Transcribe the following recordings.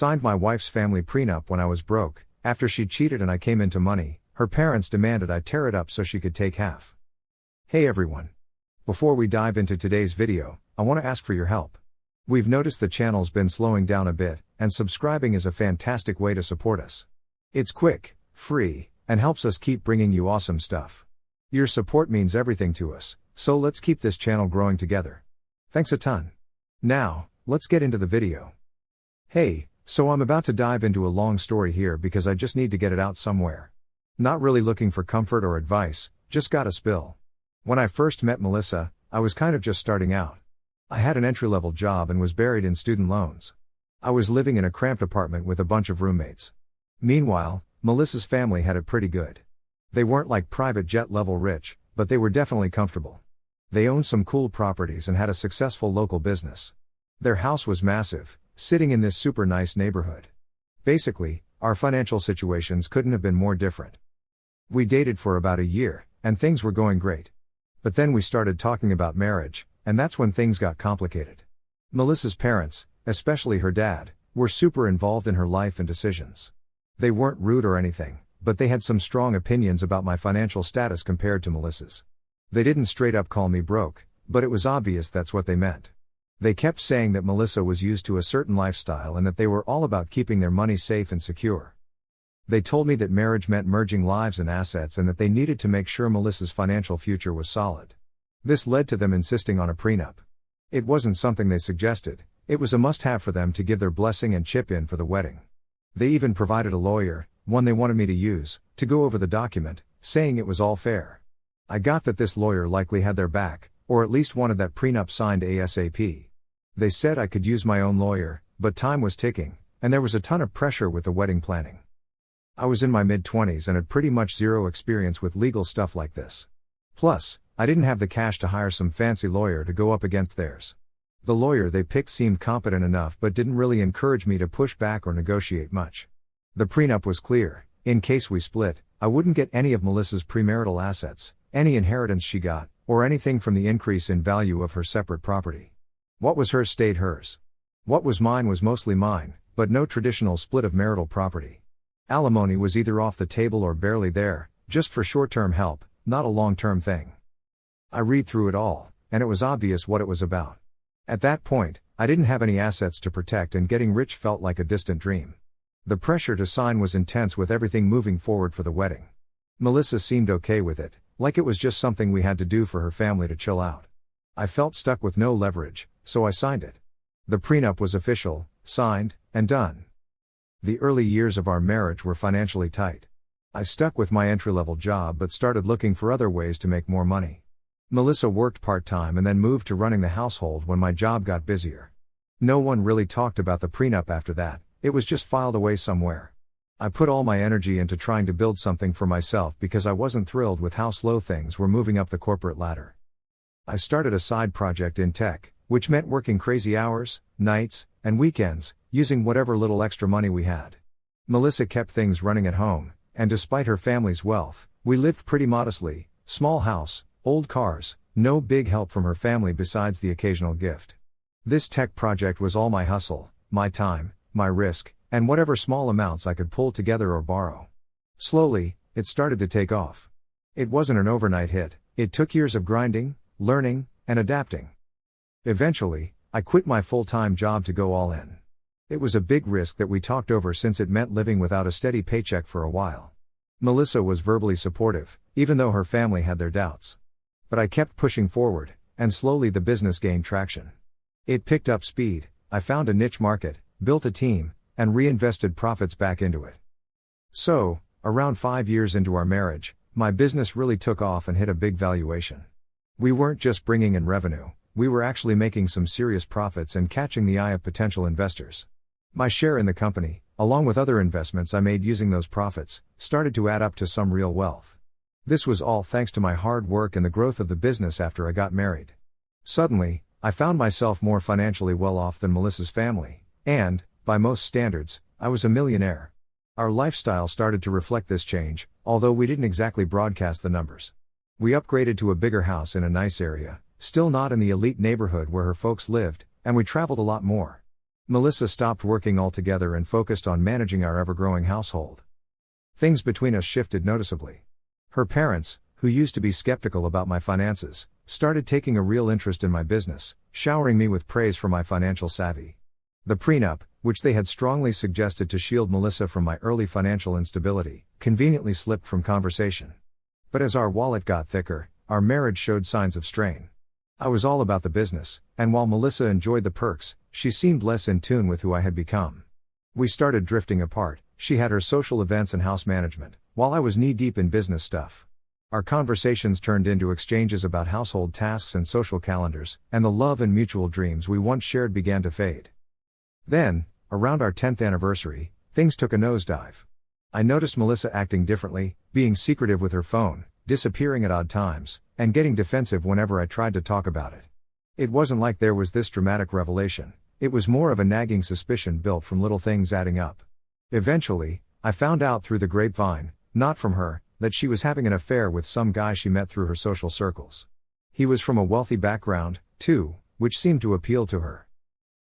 Signed my wife's family prenup when I was broke. After she cheated and I came into money, her parents demanded I tear it up so she could take half. Hey everyone. Before we dive into today's video, I want to ask for your help. We've noticed the channel's been slowing down a bit, and subscribing is a fantastic way to support us. It's quick, free, and helps us keep bringing you awesome stuff. Your support means everything to us, so let's keep this channel growing together. Thanks a ton. Now, let's get into the video. Hey, so I'm about to dive into a long story here because I just need to get it out somewhere. Not really looking for comfort or advice, just gotta spill. When I first met Melissa, I was kind of just starting out. I had an entry-level job and was buried in student loans. I was living in a cramped apartment with a bunch of roommates. Meanwhile, Melissa's family had it pretty good. They weren't like private jet level rich, but they were definitely comfortable. They owned some cool properties and had a successful local business. Their house was massive, sitting in this super nice neighborhood. Basically, our financial situations couldn't have been more different. We dated for about a year, and things were going great. But then we started talking about marriage, and that's when things got complicated. Melissa's parents, especially her dad, were super involved in her life and decisions. They weren't rude or anything, but they had some strong opinions about my financial status compared to Melissa's. They didn't straight up call me broke, but it was obvious that's what they meant. They kept saying that Melissa was used to a certain lifestyle and that they were all about keeping their money safe and secure. They told me that marriage meant merging lives and assets and that they needed to make sure Melissa's financial future was solid. This led to them insisting on a prenup. It wasn't something they suggested, it was a must-have for them to give their blessing and chip in for the wedding. They even provided a lawyer, one they wanted me to use, to go over the document, saying it was all fair. I got that this lawyer likely had their back, or at least wanted that prenup signed ASAP. They said I could use my own lawyer, but time was ticking, and there was a ton of pressure with the wedding planning. I was in my mid-20s and had pretty much zero experience with legal stuff like this. Plus, I didn't have the cash to hire some fancy lawyer to go up against theirs. The lawyer they picked seemed competent enough but didn't really encourage me to push back or negotiate much. The prenup was clear: in case we split, I wouldn't get any of Melissa's premarital assets, any inheritance she got, or anything from the increase in value of her separate property. What was hers stayed hers. What was mine was mostly mine, but no traditional split of marital property. Alimony was either off the table or barely there, just for short-term help, not a long-term thing. I read through it all, and it was obvious what it was about. At that point, I didn't have any assets to protect and getting rich felt like a distant dream. The pressure to sign was intense with everything moving forward for the wedding. Melissa seemed okay with it, like it was just something we had to do for her family to chill out. I felt stuck with no leverage, so I signed it. The prenup was official, signed, and done. The early years of our marriage were financially tight. I stuck with my entry-level job but started looking for other ways to make more money. Melissa worked part-time and then moved to running the household when my job got busier. No one really talked about the prenup after that, it was just filed away somewhere. I put all my energy into trying to build something for myself because I wasn't thrilled with how slow things were moving up the corporate ladder. I started a side project in tech, which meant working crazy hours, nights, and weekends, using whatever little extra money we had. Melissa kept things running at home, and despite her family's wealth, we lived pretty modestly: small house, old cars, no big help from her family besides the occasional gift. This tech project was all my hustle, my time, my risk, and whatever small amounts I could pull together or borrow. Slowly, it started to take off. It wasn't an overnight hit, it took years of grinding, learning, and adapting. Eventually, I quit my full-time job to go all in. It was a big risk that we talked over since it meant living without a steady paycheck for a while. Melissa was verbally supportive, even though her family had their doubts. But I kept pushing forward, and slowly the business gained traction. It picked up speed, I found a niche market, built a team, and reinvested profits back into it. So, around 5 years into our marriage, my business really took off and hit a big valuation. We weren't just bringing in revenue, we were actually making some serious profits and catching the eye of potential investors. My share in the company, along with other investments I made using those profits, started to add up to some real wealth. This was all thanks to my hard work and the growth of the business after I got married. Suddenly, I found myself more financially well off than Melissa's family, and, by most standards, I was a millionaire. Our lifestyle started to reflect this change, although we didn't exactly broadcast the numbers. We upgraded to a bigger house in a nice area, still not in the elite neighborhood where her folks lived, and we traveled a lot more. Melissa stopped working altogether and focused on managing our ever-growing household. Things between us shifted noticeably. Her parents, who used to be skeptical about my finances, started taking a real interest in my business, showering me with praise for my financial savvy. The prenup, which they had strongly suggested to shield Melissa from my early financial instability, conveniently slipped from conversation. But as our wallet got thicker, our marriage showed signs of strain. I was all about the business, and while Melissa enjoyed the perks, she seemed less in tune with who I had become. We started drifting apart. She had her social events and house management, while I was knee-deep in business stuff. Our conversations turned into exchanges about household tasks and social calendars, and the love and mutual dreams we once shared began to fade. Then, around our 10th anniversary, things took a nosedive. I noticed Melissa acting differently, being secretive with her phone, disappearing at odd times, and getting defensive whenever I tried to talk about it. It wasn't like there was this dramatic revelation. It was more of a nagging suspicion built from little things adding up. Eventually, I found out through the grapevine, not from her, that she was having an affair with some guy she met through her social circles. He was from a wealthy background, too, which seemed to appeal to her.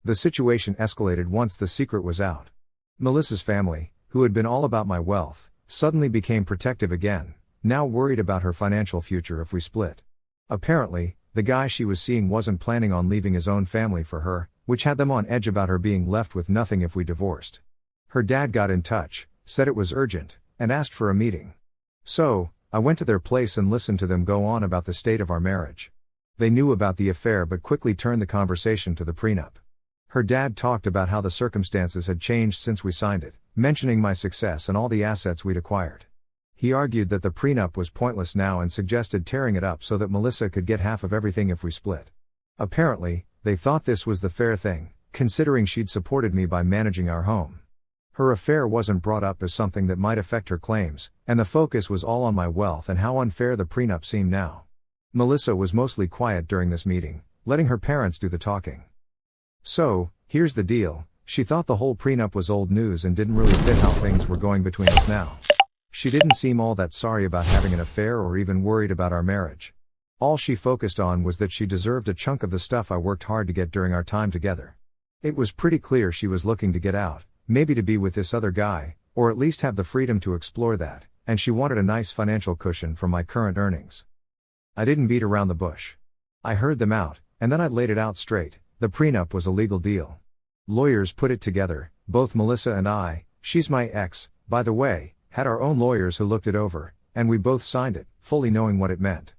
The situation escalated once the secret was out. Melissa's family, who had been all about my wealth, suddenly became protective again, now worried about her financial future if we split. Apparently, the guy she was seeing wasn't planning on leaving his own family for her, which had them on edge about her being left with nothing if we divorced. Her dad got in touch, said it was urgent, and asked for a meeting. So, I went to their place and listened to them go on about the state of our marriage. They knew about the affair but quickly turned the conversation to the prenup. Her dad talked about how the circumstances had changed since we signed it, mentioning my success and all the assets we'd acquired. He argued that the prenup was pointless now and suggested tearing it up so that Melissa could get half of everything if we split. Apparently, they thought this was the fair thing, considering she'd supported me by managing our home. Her affair wasn't brought up as something that might affect her claims, and the focus was all on my wealth and how unfair the prenup seemed now. Melissa was mostly quiet during this meeting, letting her parents do the talking. So, here's the deal, she thought the whole prenup was old news and didn't really fit how things were going between us now. She didn't seem all that sorry about having an affair or even worried about our marriage. All she focused on was that she deserved a chunk of the stuff I worked hard to get during our time together. It was pretty clear she was looking to get out, maybe to be with this other guy, or at least have the freedom to explore that, and she wanted a nice financial cushion from my current earnings. I didn't beat around the bush. I heard them out, and then I laid it out straight. The prenup was a legal deal. Lawyers put it together, both Melissa and I, she's my ex, by the way, had our own lawyers who looked it over, and we both signed it, fully knowing what it meant.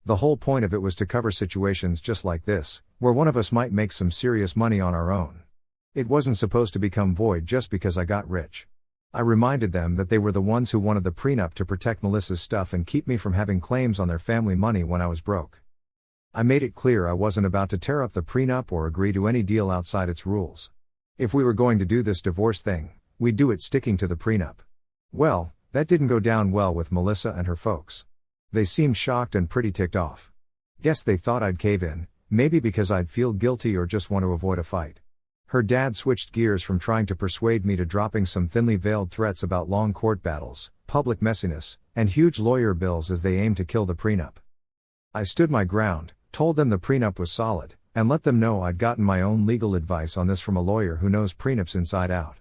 The whole point of it was to cover situations just like this, where one of us might make some serious money on our own. It wasn't supposed to become void just because I got rich. I reminded them that they were the ones who wanted the prenup to protect Melissa's stuff and keep me from having claims on their family money when I was broke. I made it clear I wasn't about to tear up the prenup or agree to any deal outside its rules. If we were going to do this divorce thing, we'd do it sticking to the prenup. Well, that didn't go down well with Melissa and her folks. They seemed shocked and pretty ticked off. Guess they thought I'd cave in, maybe because I'd feel guilty or just want to avoid a fight. Her dad switched gears from trying to persuade me to dropping some thinly veiled threats about long court battles, public messiness, and huge lawyer bills as they aimed to kill the prenup. I stood my ground, told them the prenup was solid, and let them know I'd gotten my own legal advice on this from a lawyer who knows prenups inside out.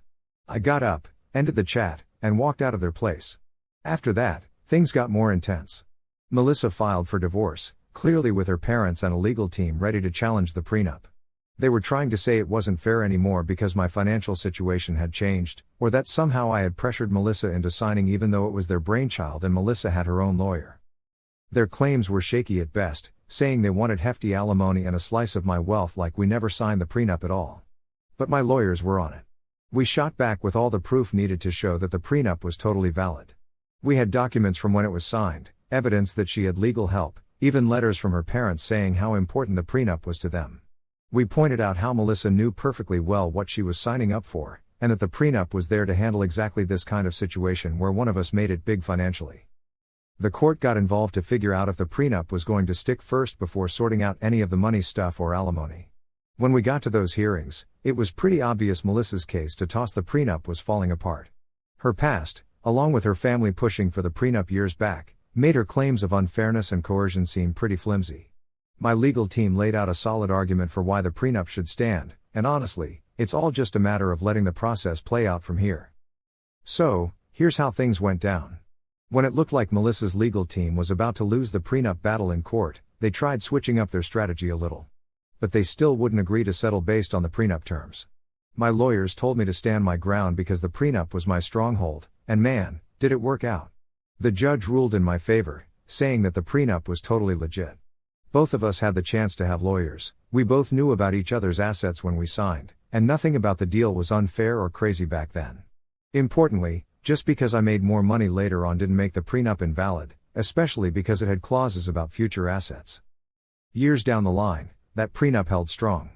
I got up, ended the chat, and walked out of their place. After that, things got more intense. Melissa filed for divorce, clearly with her parents and a legal team ready to challenge the prenup. They were trying to say it wasn't fair anymore because my financial situation had changed, or that somehow I had pressured Melissa into signing even though it was their brainchild and Melissa had her own lawyer. Their claims were shaky at best, saying they wanted hefty alimony and a slice of my wealth like we never signed the prenup at all. But my lawyers were on it. We shot back with all the proof needed to show that the prenup was totally valid. We had documents from when it was signed, evidence that she had legal help, even letters from her parents saying how important the prenup was to them. We pointed out how Melissa knew perfectly well what she was signing up for, and that the prenup was there to handle exactly this kind of situation where one of us made it big financially. The court got involved to figure out if the prenup was going to stick first before sorting out any of the money stuff or alimony. When we got to those hearings, it was pretty obvious Melissa's case to toss the prenup was falling apart. Her past, along with her family pushing for the prenup years back, made her claims of unfairness and coercion seem pretty flimsy. My legal team laid out a solid argument for why the prenup should stand, and honestly, it's all just a matter of letting the process play out from here. So, here's how things went down. When it looked like Melissa's legal team was about to lose the prenup battle in court, they tried switching up their strategy a little. But they still wouldn't agree to settle based on the prenup terms. My lawyers told me to stand my ground because the prenup was my stronghold, and man, did it work out. The judge ruled in my favor, saying that the prenup was totally legit. Both of us had the chance to have lawyers, we both knew about each other's assets when we signed, and nothing about the deal was unfair or crazy back then. Importantly, just because I made more money later on didn't make the prenup invalid, especially because it had clauses about future assets. Years down the line, that prenup held strong.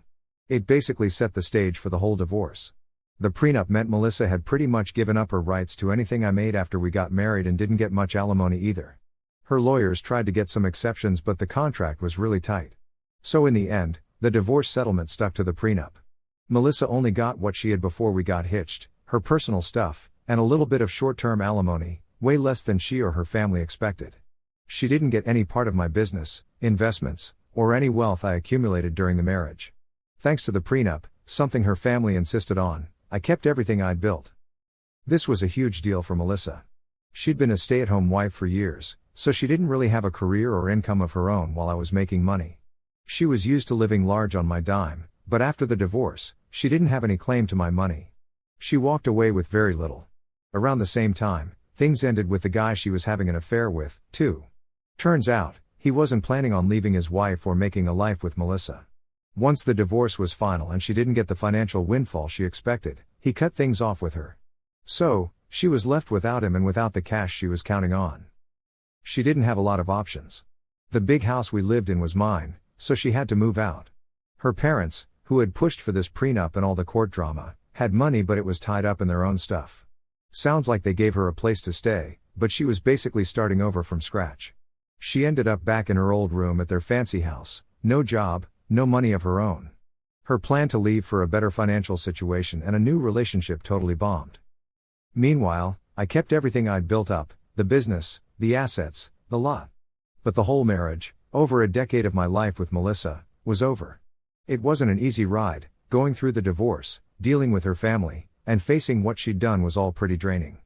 It basically set the stage for the whole divorce. The prenup meant Melissa had pretty much given up her rights to anything I made after we got married and didn't get much alimony either. Her lawyers tried to get some exceptions, but the contract was really tight. So in the end, the divorce settlement stuck to the prenup. Melissa only got what she had before we got hitched, her personal stuff, and a little bit of short-term alimony, way less than she or her family expected. She didn't get any part of my business, investments, or any wealth I accumulated during the marriage. Thanks to the prenup, something her family insisted on, I kept everything I'd built. This was a huge deal for Melissa. She'd been a stay-at-home wife for years, so she didn't really have a career or income of her own while I was making money. She was used to living large on my dime, but after the divorce, she didn't have any claim to my money. She walked away with very little. Around the same time, things ended with the guy she was having an affair with, too. Turns out, he wasn't planning on leaving his wife or making a life with Melissa. Once the divorce was final and she didn't get the financial windfall she expected, he cut things off with her. So, she was left without him and without the cash she was counting on. She didn't have a lot of options. The big house we lived in was mine, so she had to move out. Her parents, who had pushed for this prenup and all the court drama, had money but it was tied up in their own stuff. Sounds like they gave her a place to stay, but she was basically starting over from scratch. She ended up back in her old room at their fancy house, no job, no money of her own. Her plan to leave for a better financial situation and a new relationship totally bombed. Meanwhile, I kept everything I'd built up, the business, the assets, the lot. But the whole marriage, over a decade of my life with Melissa, was over. It wasn't an easy ride, going through the divorce, dealing with her family, and facing what she'd done was all pretty draining.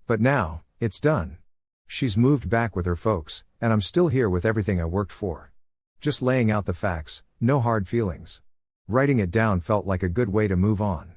But now, it's done. She's moved back with her folks, and I'm still here with everything I worked for. Just laying out the facts, no hard feelings. Writing it down felt like a good way to move on.